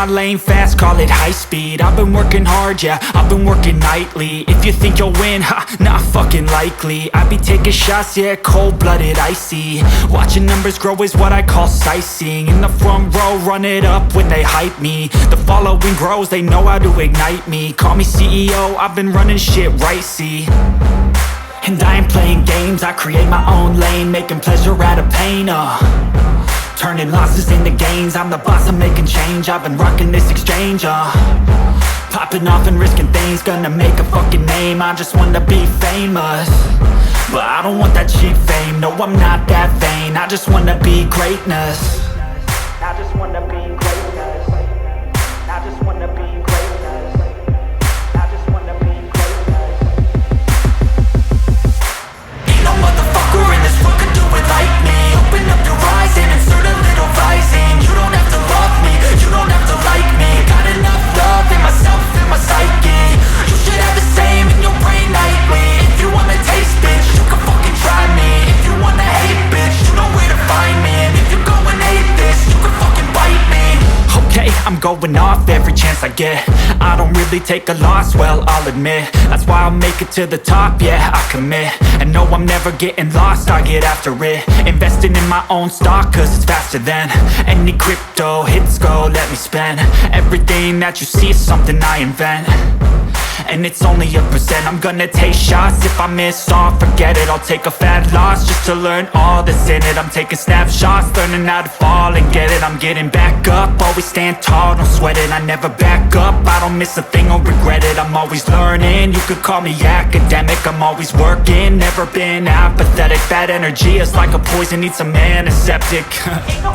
my lane fast, call it high speed. I've been working hard, yeah, I've been working nightly. If you think you'll win, ha, not fucking likely. I be taking shots, yeah, cold-blooded, icy. Watching numbers grow is what I call sightseeing. In the front row, run it up when they hype me. The following grows, they know how to ignite me. Call me CEO, I've been running shit right, see. And I ain't playing games, I create my own lane, making pleasure out of pain, turning losses into gains. I'm the boss, I'm making change. I've been rocking this exchange, popping off and risking things. Gonna make a fucking name. I just wanna be famous, but I don't want that cheap fame. No, I'm not that vain. I just wanna be greatness. I just wanna be greatness. I just wanna be greatness. I just wanna be greatness. Ain't no motherfucker in this world could do it like me. Open up your eyes and insert a little rising. You don't have to love me, you don't have to like me. Got enough love in myself, in my psyche. You should have the same in your brain nightly. If you wanna taste, bitch, you can fucking try me. If you wanna hate, bitch, you know where to find me. And if you're going hate this, you can fucking bite me. Okay, I'm going off every chance I get. I don't really take a loss, well, I'll admit. That's why I'll make it to the top, yeah, I commit. And no, I'm never getting lost, I get after it. Investing in my own stock, cause it's faster than any crypto hits go, let me spend. Everything that you see is something I invent, and it's only a percent. I'm gonna take shots, if I miss all, forget it. I'll take a fat loss just to learn all that's in it. I'm taking snapshots, learning how to fall and get it. I'm getting back up, always stand tall, don't sweat it. I never back up, I don't miss a thing or regret it. I'm always learning, you could call me academic. I'm always working, never been apathetic. Bad energy is like a poison, needs some antiseptic. Ain't no